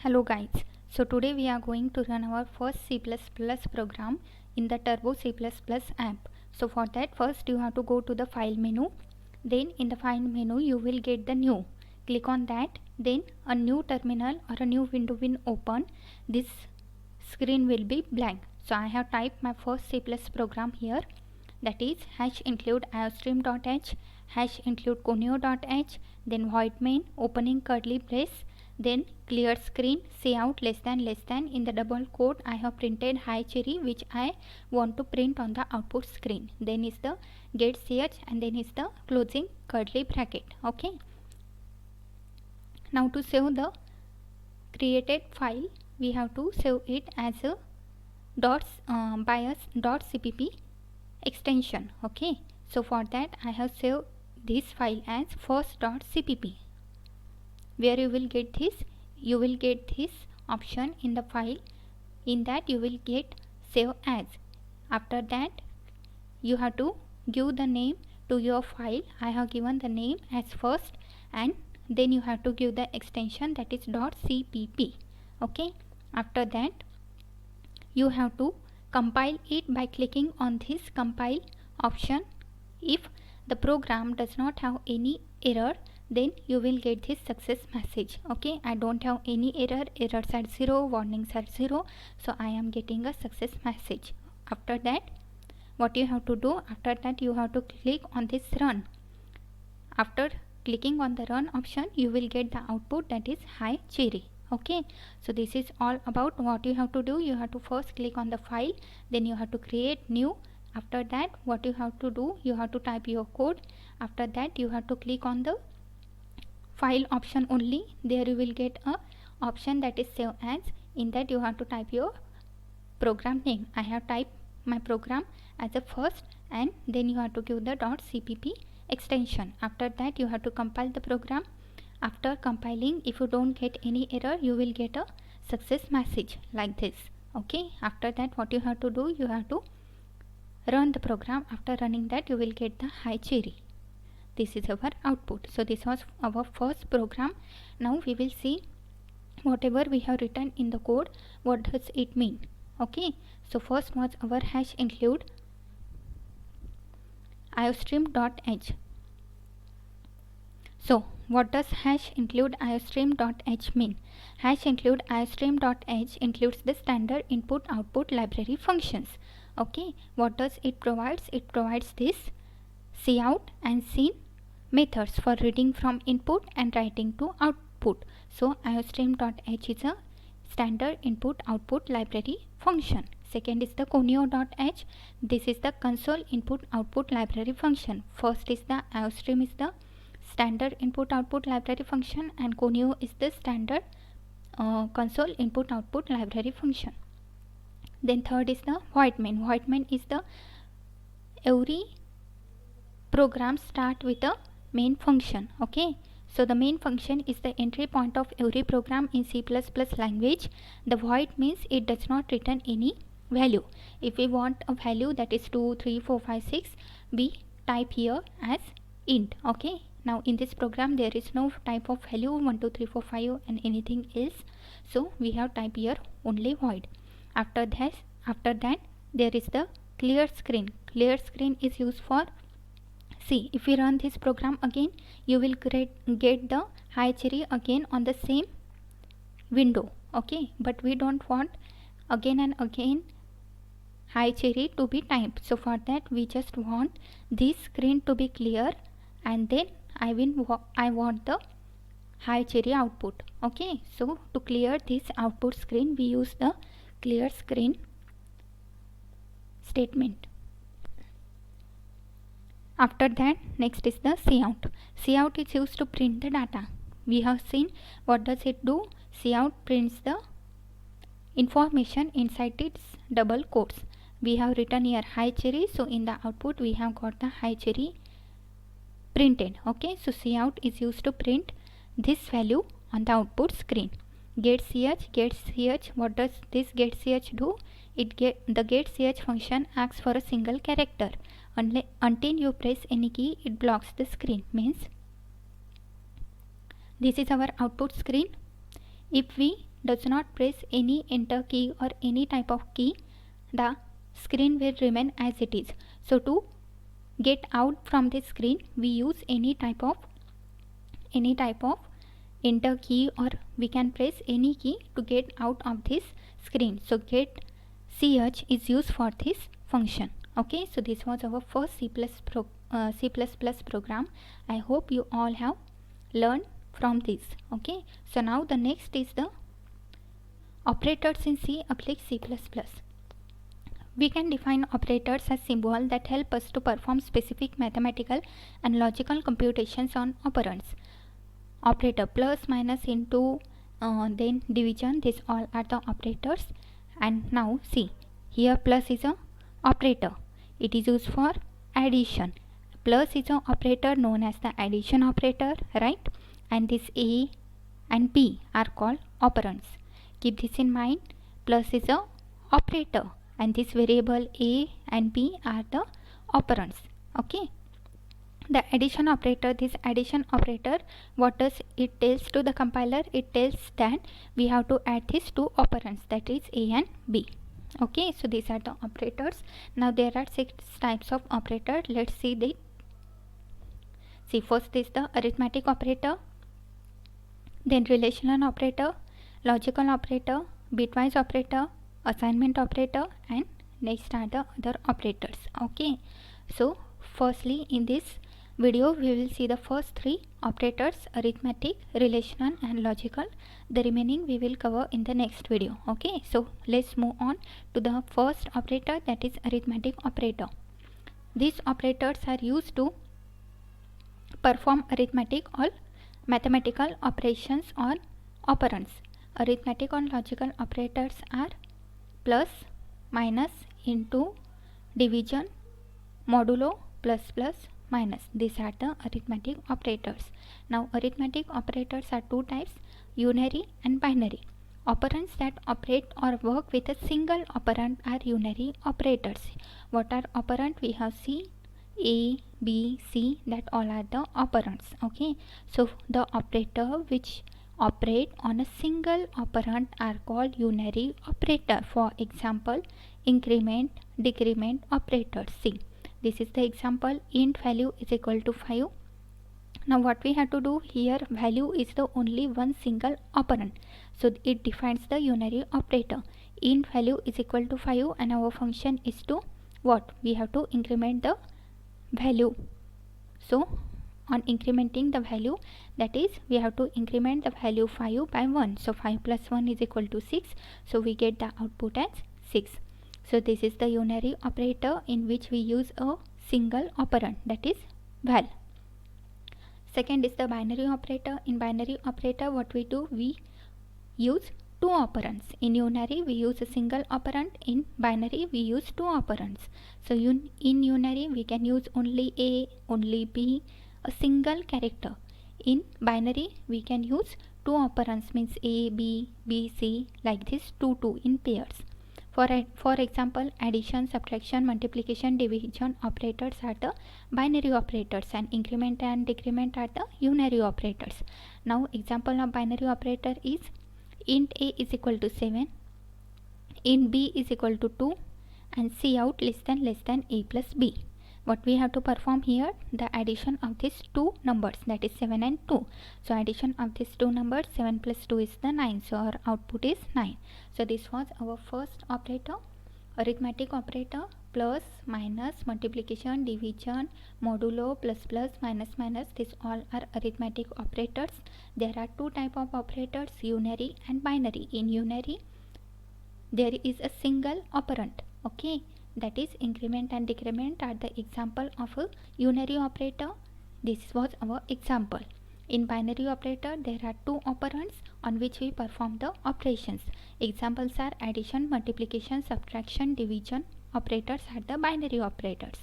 Hello guys, so today we are going to run our first C++ program in the Turbo C++ app. So for that, first you have to go to the file menu. Then in the file menu you will get the new. Click on that. Then a new terminal or a new window will open. This screen will be blank. So I have typed my first C++ program here, that is #include iostream.h, #include conio.h, then void main opening curly brace, then clear screen cout less than in the double quote I have printed hi cherry, which I want to print on the output screen. Then is the get ch and then is the closing curly bracket. Okay, now to save the created file we have to save it as a bias.cpp extension. Okay, so for that I have saved this file as first.cpp. Where you will get this option in the file. In that you will get save as. After that you have to give the name to your file. I have given the name as first, and then you have to give the extension, that is .cpp. Okay, after that you have to compile it by clicking on this compile option. If the program does not have any error, then you will get this success message. Okay, I don't have any errors are 0, warnings are 0, so I am getting a success message. After that what you have to do, after that you have to click on this run. After clicking on the run option you will get the output, that is hi cherry. Okay, so this is all about what you have to do. You have to first click on the file, then you have to create new. After that what you have to do, you have to type your code. After that you have to click on the file option only. There you will get a option that is save as. In that you have to type your program name. I have typed my program as a first, and then you have to give the .cpp extension. After that you have to compile the program. After compiling, if you don't get any error, you will get a success message like this. Okay, after that what you have to do, you have to run the program. After running that you will get the hi cherry. This is our output. So this was our first program. Now we will see whatever we have written in the code, what does it mean. Okay, so first was our #include iostream.h. So what does #include iostream.h mean? #include iostream.h includes the standard input output library functions. Okay, what does it provides? It provides this cout and scene methods for reading from input and writing to output. So iostream.h is a standard input output library function. Second is the conio.h. This is the console input output library function. First is the iostream is the standard input output library function, and conio is the standard console input output library function. Then third is the void main. Void main is the every program start with a main function. Okay, so the main function is the entry point of every program in C++ language. The void means it does not return any value. If we want a value that is 2, 3, 4, 5, 6, we type here as int. Okay, now in this program there is no type of value 1, 2, 3, 4, 5 and anything else, so we have type here only void. After that there is the clear screen. Clear screen is used for, see, if we run this program again, you will get the hi cherry again on the same window. Okay, but we don't want again and again hi cherry to be typed. So for that we just want this screen to be clear, and then I want the hi cherry output. Okay, so to clear this output screen we use the clear screen statement. After that next is the cout. Cout is used to print the data. We have seen what does it do. Cout prints the information inside its double quotes. We have written here hi cherry, so in the output we have got the hi cherry printed. Okay, so cout is used to print this value on the output screen. Get ch, what does this get ch do? The get ch function asks for a single character. Until you press any key it blocks the screen. Means this is our output screen. If we does not press any enter key or any type of key, the screen will remain as it is. So to get out from this screen, we use any type of enter key, or we can press any key to get out of this screen. So get ch is used for this function. Okay, so this was our first C++ program. I hope you all have learned from this. Okay, so now the next is the operators in C applied C++. We can define operators as symbols that help us to perform specific mathematical and logical computations on operands. Operator plus, minus, into, then division, these all are the operators. And now see, here plus is a operator. It is used for addition. Plus is a operator known as the addition operator, right? And this A and B are called operands. Keep this in mind. Plus is a operator, and this variable A and B are the operands. Okay. The addition operator, this addition operator, what does it tells to the compiler? It tells that we have to add these two operands, that is A and B. Okay, so these are the operators. Now there are 6 types of operator. Let's see the first is the arithmetic operator, then relational operator, logical operator, bitwise operator, assignment operator, and next are the other operators. Okay, so firstly in this video we will see the first 3 operators: arithmetic, relational, and logical. The remaining we will cover in the next video. Okay, so let's move on to the first operator, that is arithmetic operator. These operators are used to perform arithmetic or mathematical operations on operands. Arithmetic or logical operators are plus, minus, into, division, modulo, plus, minus. These are the arithmetic operators. Now arithmetic operators are 2 types: unary and binary. Operands that operate or work with a single operand are unary operators. What are operand? We have C, A, B, C, that all are the operands. Okay, so the operator which operate on a single operand are called unary operator. For example, increment, decrement operators. See, this is the example: int value is equal to 5. Now what we have to do here, value is the only one single operand, so it defines the unary operator. Int value is equal to 5, and our function is to what? We have to increment the value. So on incrementing the value, that is we have to increment the value 5 by 1. So 5 plus 1 is equal to 6. So we get the output as 6. So this is the unary operator in which we use a single operand, that is val. Second is the binary operator. In binary operator, what we do? We use 2 operands. In unary we use a single operand. In binary we use 2 operands. So in unary we can use only A, only B, a single character. In binary we can use 2 operands, means A, B, B, C, like this, 2 2 in pairs. For example, addition, subtraction, multiplication, division operators are the binary operators, and increment and decrement are the unary operators. Now example of binary operator is int A is equal to 7, int B is equal to 2, and Cout less than A plus B. What we have to perform here? The addition of these 2 numbers, that is 7 and 2. So addition of these 2 numbers, 7 plus 2 is the 9. So our output is 9. So this was our first operator, arithmetic operator: plus, minus, multiplication, division, modulo, plus, minus, these all are arithmetic operators. There are 2 type of operators, unary and binary. In unary there is a single operand. Okay, that is increment and decrement are the example of a unary operator. This was our example. In binary operator there are 2 operands on which we perform the operations. Examples are addition, multiplication, subtraction, division operators are the binary operators.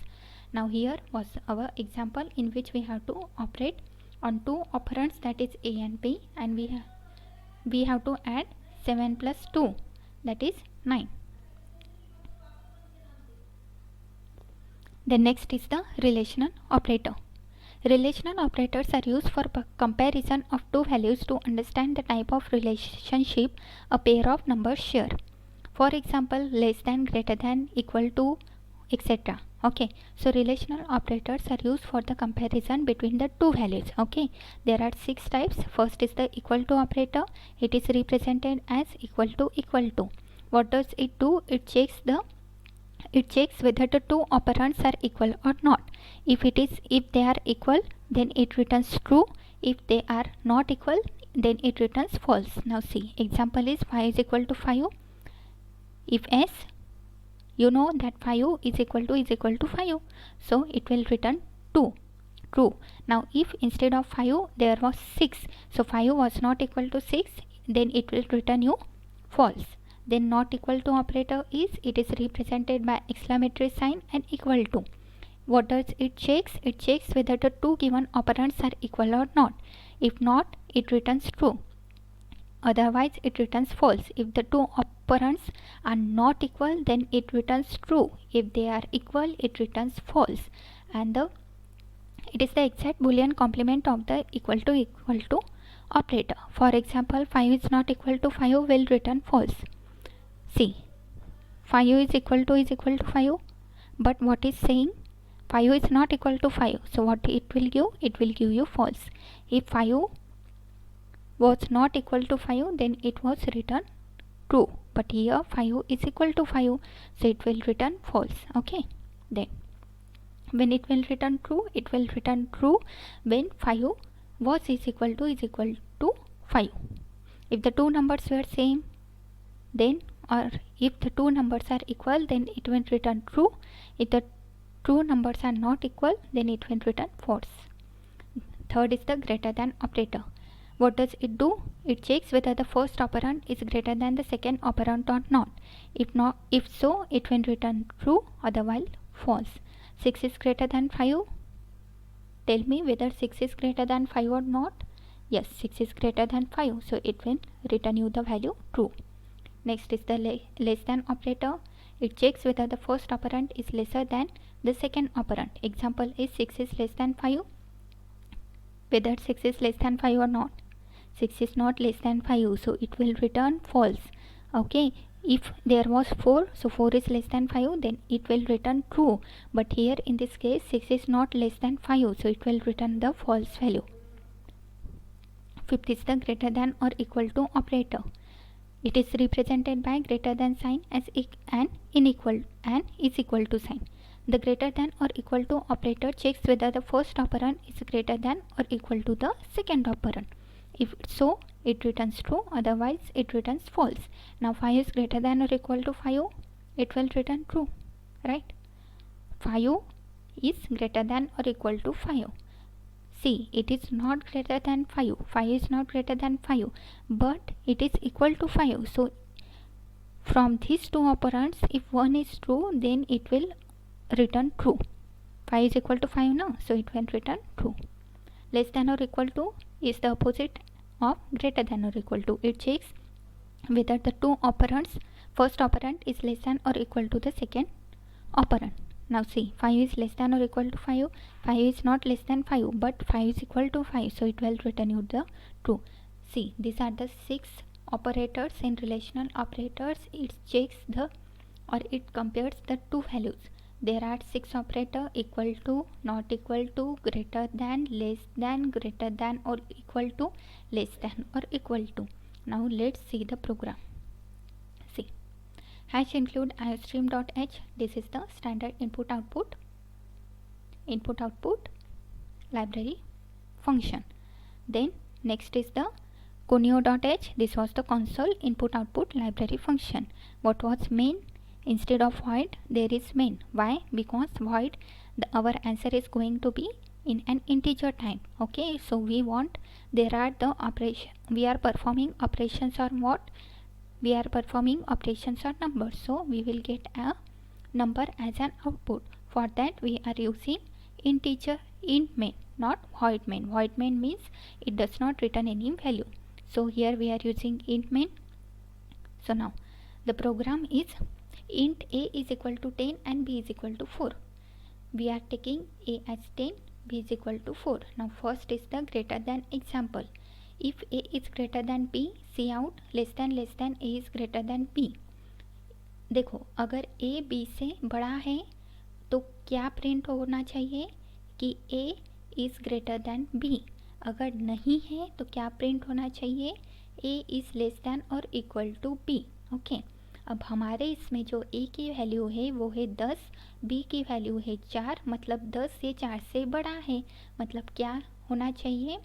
Now here was our example in which we have to operate on 2 operands, that is A and B, and we have to add 7 plus 2, that is 9. The next is the relational operator. Relational operators are used for comparison of two values to understand the type of relationship a pair of numbers share. For example, less than, greater than, equal to, etc. Okay, so relational operators are used for the comparison between the two values. Okay, there are 6 types. First is the equal to operator. It is represented as equal to equal to. What does it do? It checks whether the two operands are equal or not. If they are equal, then it returns true. If they are not equal, then it returns false. Now see, example is 5 is equal to 5. If s, you know that 5 is equal to 5, so it will return 2, true. Now if instead of 5 there was 6, so 5 was not equal to 6, then it will return you false. Then not equal to operator is, it is represented by exclamatory sign and equal to. What does it checks? It checks whether the two given operands are equal or not. If not, it returns true. Otherwise it returns false. If the two operands are not equal, then it returns true. If they are equal, it returns false. And it is the exact boolean complement of the equal to operator. For example, 5 is not equal to 5 will return false. See, 5 is equal to 5, but what is saying? 5 is not equal to 5, so what it will give? It will give you false. If 5 was not equal to 5, then it was written true, but here 5 is equal to 5, so it will return false. Okay, then when it will return true, it will return true when 5 was is equal to 5. If the two numbers were same, then, or if the two numbers are equal, then it will return true. If the two numbers are not equal, then it will return false. Third is the greater than operator. What does it do? It checks whether the first operand is greater than the second operand or not. If so, it will return true, otherwise false. 6 is greater than 5. Tell me whether 6 is greater than 5 or not. Yes, 6 is greater than 5, so it will return you the value true. Next is the less than operator. It checks whether the first operand is lesser than the second operand. Example is 6 is less than 5. Whether 6 is less than 5 or not. 6 is not less than 5, so it will return false. Okay, if there was 4, so 4 is less than 5, then it will return true. But here in this case 6 is not less than 5, so it will return the false value. Fifth is the greater than or equal to operator. It is represented by greater than sign as an unequal and is equal to sign. The greater than or equal to operator checks whether the first operand is greater than or equal to the second operand. If so, it returns true, otherwise it returns false. Now 5 is greater than or equal to 5, it will return true, right? 5 is greater than or equal to 5. See, it is not greater than 5. 5 is not greater than 5, but it is equal to 5. So from these two operands, if one is true, then it will return true. 5 is equal to 5 now, so it will return true. Less than or equal to is the opposite of greater than or equal to. It checks whether the two operands, first operand is less than or equal to the second operand. Now see, 5 is less than or equal to 5. 5 is not less than 5, but 5 is equal to 5, so it will return you the true. See, these are the 6 operators in relational operators. It checks or it compares the two values. There are 6 operators: equal to, not equal to, greater than, less than, greater than or equal to, less than or equal to. Now let's see the program. See, hash include iostream.h. This is the standard input output library function. Then next is the conio.h. This was the console input output library function. What was main? Instead of void, there is main. Why? Because void, our answer is going to be in an integer type. Okay, so we want, there are the operation, we are performing operations on what? We are performing operations on numbers, so we will get a number as an output. For that we are using integer int main, not void main. Void main means it does not return any value. So here we are using int main. So now the program is int a is equal to 10 and b is equal to 4. We are taking a as 10, b is equal to 4. Now first is the greater than example. If a is greater than b, see out less than a is greater than b. देखो अगर a b से बड़ा है तो क्या print होना चाहिए कि a is greater than b. अगर नहीं है तो क्या प्रिंट होना चाहिए, a is less than or equal to b. Okay अब हमारे इसमें जो a की वैल्यू है वो है 10, b की वैल्यू है 4, मतलब 10 ये 4 से बड़ा है, मतलब क्या होना चाहिए,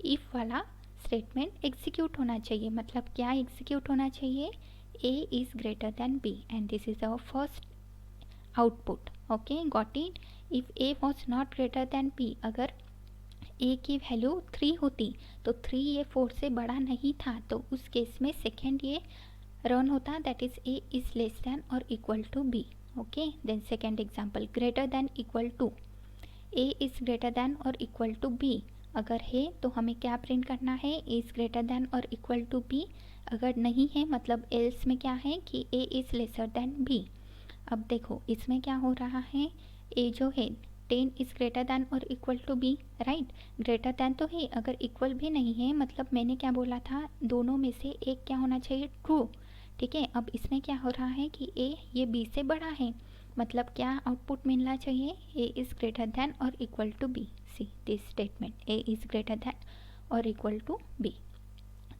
इफ वाला स्टेटमेंट एग्जीक्यूट होना चाहिए. मतलब क्या एग्जीक्यूट होना चाहिए, a is greater than b and this is our first output. Okay, got it. If a was not greater than b, अगर a की वैल्यू 3 होती तो 3 ये 4 से बड़ा नहीं था, तो उस केस में सेकेंड ये रन होता, that is a is less than or equal to b. okay, then second example, greater than equal to, a is greater than or equal to b. अगर है तो हमें क्या प्रिंट करना है, a is greater than or equal to b. अगर नहीं है मतलब else में क्या है कि a is lesser than b. अब देखो इसमें क्या हो रहा है, a जो है 10 is greater than or equal to b, right. Greater than तो है, अगर इक्वल भी नहीं है मतलब मैंने क्या बोला था, दोनों में से एक क्या होना चाहिए, ट्रू. ठीक है, अब इसमें क्या हो रहा है कि a ये b से बड़ा है, मतलब क्या आउटपुट मिलना चाहिए, a इज़ ग्रेटर दैन और equal to b. See this statement, a is greater than और इक्वल टू b.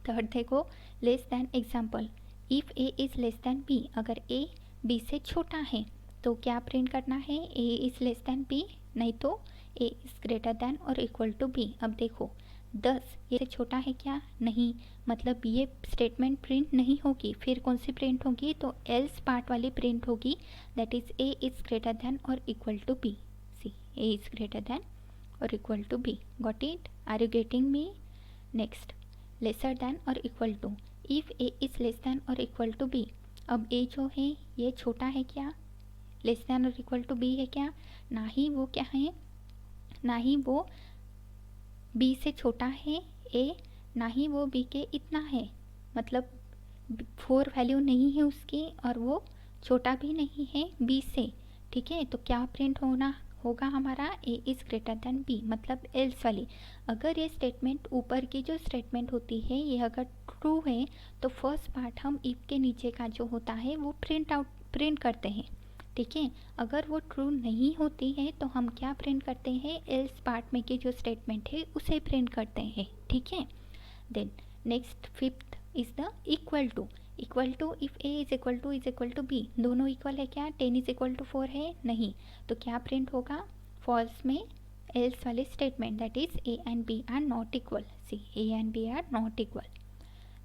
थर्ड देखो, less than example, if a is less than b, अगर a b से छोटा है तो क्या प्रिंट करना है, a is less than b, नहीं तो a इज़ ग्रेटर दैन और इक्वल टू b. अब देखो 10 ये छोटा है क्या, नहीं, मतलब ये स्टेटमेंट प्रिंट नहीं होगी, फिर कौन सी प्रिंट होगी, तो एल्स पार्ट वाली प्रिंट होगी, that is a is greater than और equal to b. See a is greater than और equal to b. Got it, are you getting me. Next, lesser than और equal to, if a is less than और equal to b. अब a जो है ये छोटा है क्या, लेस दैन और इक्वल टू b है क्या, ना ही वो क्या है, ना ही वो b से छोटा है a, ना ही वो b के इतना है, मतलब 4 वैल्यू नहीं है उसकी और वो छोटा भी नहीं है b से. ठीक है, तो क्या प्रिंट होना होगा हमारा, a is greater then b, मतलब एल्स वाली. अगर ये स्टेटमेंट ऊपर की जो स्टेटमेंट होती है ये अगर ट्रू है तो फर्स्ट पार्ट हम इफ के नीचे का जो होता है वो प्रिंट करते हैं. ठीक है, अगर वो ट्रू नहीं होती है तो हम क्या प्रिंट करते हैं, एल्स पार्ट में की जो स्टेटमेंट है उसे प्रिंट करते हैं. ठीक है, then next fifth is the equal to. Equal to, if a is equal to b, दोनों इक्वल है क्या, 10 इज इक्वल टू 4 है, नहीं, तो क्या प्रिंट होगा, फॉल्स में एल्स वाले statement, that is a and b are not equal. See a and b are not equal.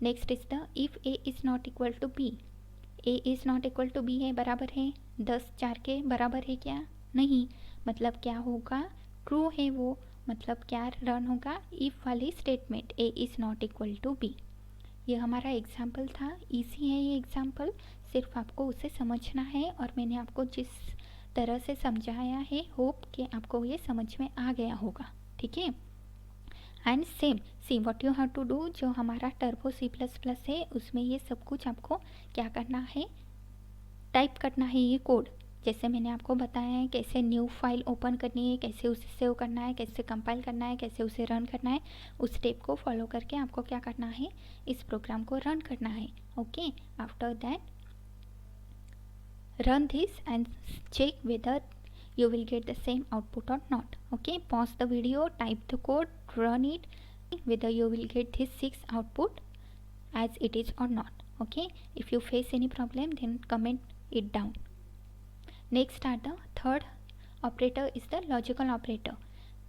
Next is the if a is not equal to b, a is not equal to b है, बराबर है 10 4 के बराबर है क्या, नहीं, मतलब क्या होगा, ट्रू है वो, मतलब क्या रन होगा, इफ़ वाली statement, a is not equal to b. ये हमारा एग्जाम्पल था, इजी है ये एग्जाम्पल, सिर्फ आपको उसे समझना है और मैंने आपको जिस तरह से समझाया है होप कि आपको ये समझ में आ गया होगा. ठीक है, and same see what you have to do, जो हमारा टर्बो C++ है उसमें ये सब कुछ आपको क्या करना है, टाइप करना है ये कोड. जैसे मैंने आपको बताया है कैसे न्यू फाइल ओपन करनी है, कैसे उसे सेव करना है, कैसे कंपाइल करना है, कैसे उसे रन करना है, उस स्टेप को फॉलो करके आपको क्या करना है, इस प्रोग्राम को रन करना है. Okay, after that run this and check whether you will get the same output or not. Okay, pause the video, type the code, run it, whether you will get this 6 output as it is or not. Okay, if you face any problem then comment it down. Next are the third operator is the logical operator.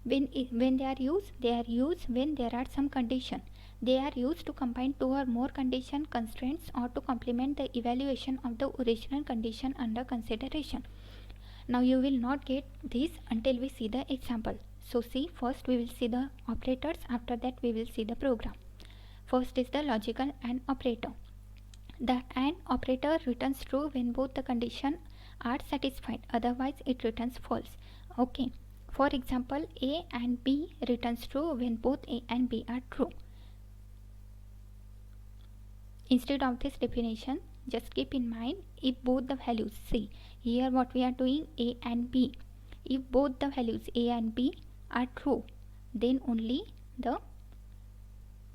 When they are used when there are some condition. They are used to combine two or more condition constraints or to complement the evaluation of the original condition under consideration. Now you will not get this until we see the example. So see, first we will see the operators, after that we will see the program. First is the logical AND operator. The AND operator returns true when both the conditions are satisfied, otherwise it returns false. Okay, for example, A and B returns true when both A and B are true. Instead of this definition, just keep in mind if both the values, see here what we are doing, A and B, if both the values A and B are true, then only the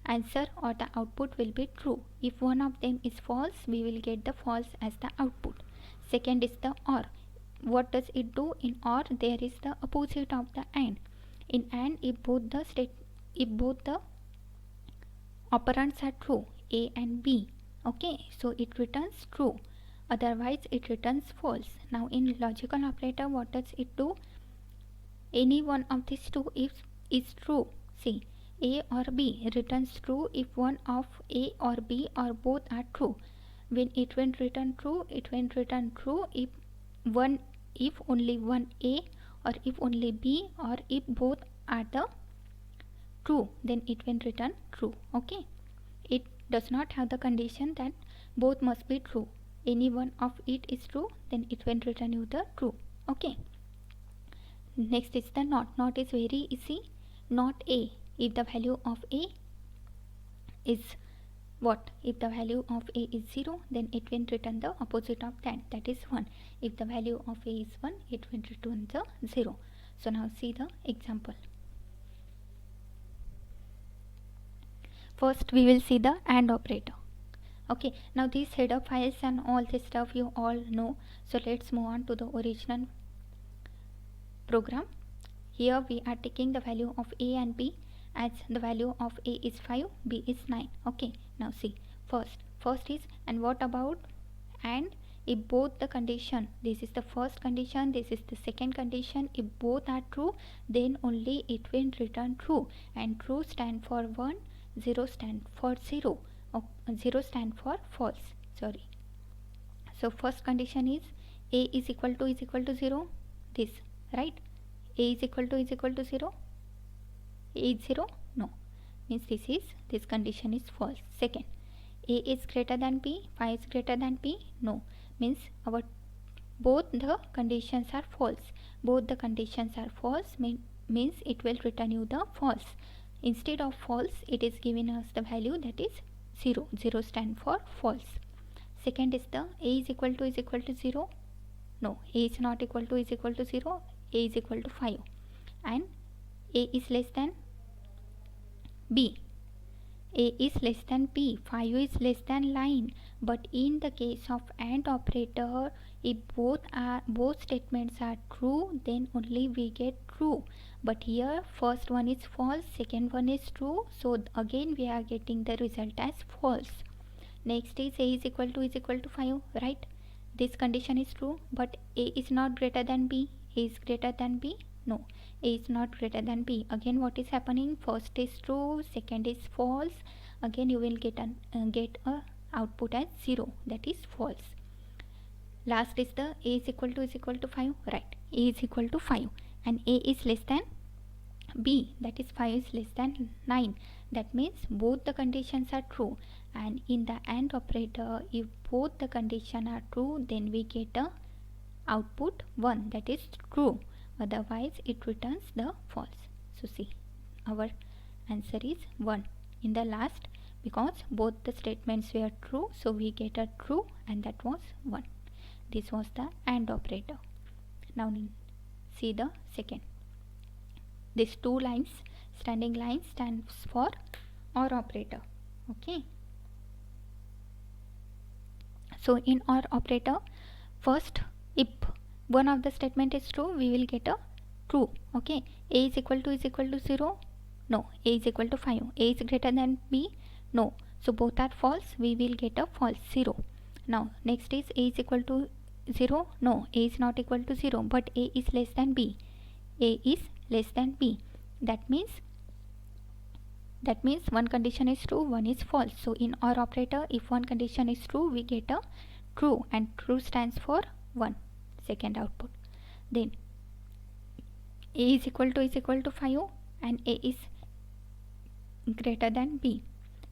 answer or the output will be true. If one of them is false, we will get the false as the output. Second is the OR. What does it do? In OR, there is the opposite of the AND. In AND, if both the operands are true, A and B, okay, so it returns true, otherwise it returns false. Now in logical operator, what does it do? Any one of these two is true. See, A or B returns true if one of A or B or both are true. When it will return true, it will return true if only one A, or if only B, or if both are the true, then it will return true. Okay, it does not have the condition that both must be true. Any one of it is true, then it will return you the true. Okay, next is the not is very easy. Not A, if the value of A is what? If the value of A is 0, then it will return the opposite of that is 1. If the value of A is 1, it will return the 0. So now see the example. First we will see the AND operator. Okay, now these header files and all this stuff you all know. So let's move on to the original program. Here we are taking the value of A and B, as the value of A is 5, B is 9. Okay, now see, first is, and what about and? If both the condition, this is the first condition, this is the second condition, if both are true, then only it will return true, and true stand for 1, 0 stand for 0, 0 stand for false, sorry. So first condition is A is equal to 0, this, right? A is equal to 0. A is 0? No. Means this condition is false. Second, A is greater than B, 5 is greater than B? No. Means our both the conditions are false. Both the conditions are false means it will return you the false. Instead of false, it is giving us the value that is 0. 0 stand for false. Second is the A is equal to 0. No, A is not equal to 0. A is equal to 5, and A is less than B. A is less than B, 5 is less than 9. But in the case of AND operator, if both statements are true, then only we get true. But here first one is false, second one is true, so again we are getting the result as false. Next is A is equal to 5, right? This condition is true, but A is not greater than B. A is greater than B? No, A is not greater than B. Again what is happening? First is true, second is false. Again you will get a output as 0, that is false. Last is the A is equal to 5, right? A is equal to 5 and A is less than B, that is 5 is less than 9. That means both the conditions are true, and in the AND operator, if both the conditions are true, then we get a output 1, that is true, otherwise it returns the false. So see, our answer is 1 in the last, because both the statements were true, so we get a true, and that was 1. This was the AND operator. Now see the second. These two lines, standing line, stands for OR operator. Okay, so in OR operator, first if one of the statement is true, we will get a true. Okay, A is equal to 0. No, A is equal to 5. A is greater than B? No. So both are false, we will get a false, 0. Now next is A is equal to 0. No, A is not equal to 0, but A is less than B. A is less than B. That means one condition is true, one is false. So in OR operator, if one condition is true, we get a true, and true stands for 1, second output. Then A is equal to 5 and A is greater than B.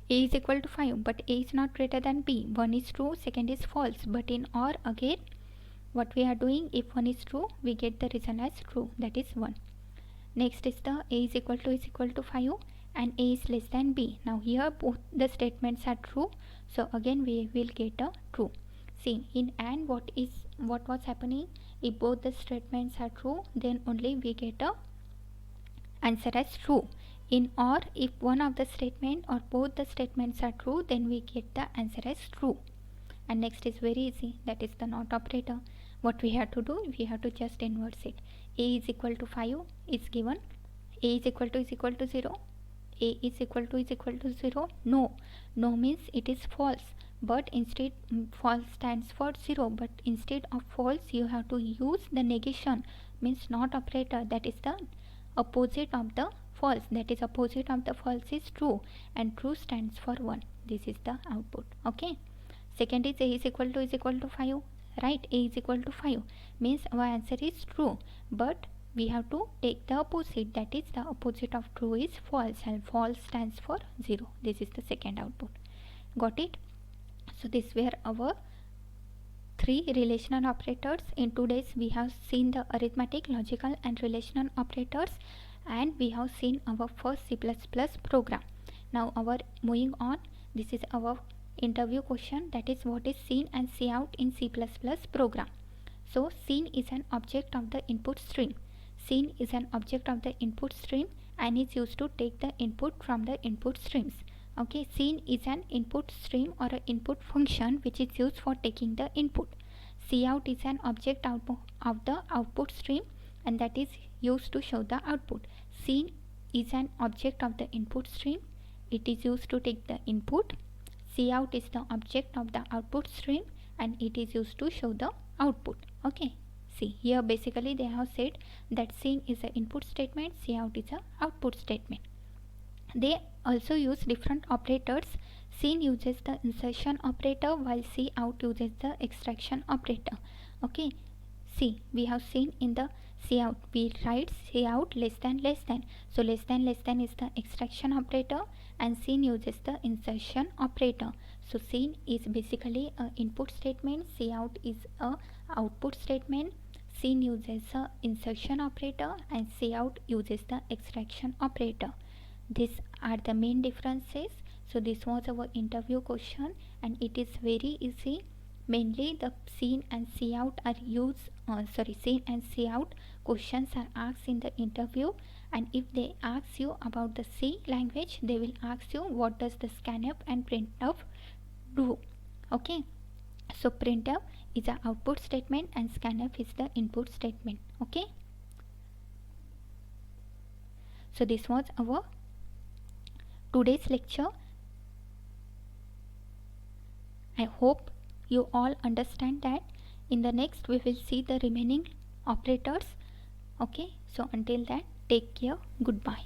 A is equal to 5, but A is not greater than B. One is true, second is false. But in OR, again what we are doing, if one is true, we get the result as true, that is 1. Next is the A is equal to 5 and A is less than B. Now here both the statements are true, so again we will get a true. See, in AND what was happening? If both the statements are true, then only we get a answer as true. In OR, if one of the statement or both the statements are true, then we get the answer as true. And next is very easy, that is the not operator. What we have to do, we have to just inverse it. A is equal to 5 is given. A is equal to 0. A is equal to 0. No means it is false, but instead false stands for 0, but instead of false you have to use the negation, means not operator, that is the opposite of the false, that is opposite of the false is true, and true stands for 1. This is the output. Okay, second is A is equal to 5, right? A is equal to 5 means our answer is true, but we have to take the opposite, that is the opposite of true is false, and false stands for 0. This is the second output. Got it? So these were our 3 relational operators. In today's we have seen the arithmetic, logical and relational operators, and we have seen our first C++ program. Now our moving on, this is our interview question, that is what is seen and cout in C++ program. So scene is an object of the input stream. Scene is an object of the input stream and is used to take the input from the input streams. Okay, scene is an input stream or an input function which is used for taking the input. Cout is an object of the output stream and that is used to show the output. Scene is an object of the input stream. It is used to take the input. Cout is the object of the output stream and it is used to show the output. Okay, see here basically they have said that scene is an input statement, cout is an output statement. They also use different operators. Scene uses the insertion operator while cout uses the extraction operator. Okay, see we have seen in the cout we write cout less than. So less than is the extraction operator and scene uses the insertion operator. So scene is basically a input statement, cout is a output statement, scene uses a insertion operator and cout uses the extraction operator. These are the main differences. So this was our interview question and it is very easy. Mainly the scene and cout are used, scene and cout questions are asked in the interview, and if they ask you about the C language, they will ask you what does the scanf and printf do. Okay, so printf is an output statement and scanf is the input statement. Okay, so this was our today's lecture. I hope you all understand that. In the next we will see the remaining operators. Okay, so until then take care, goodbye.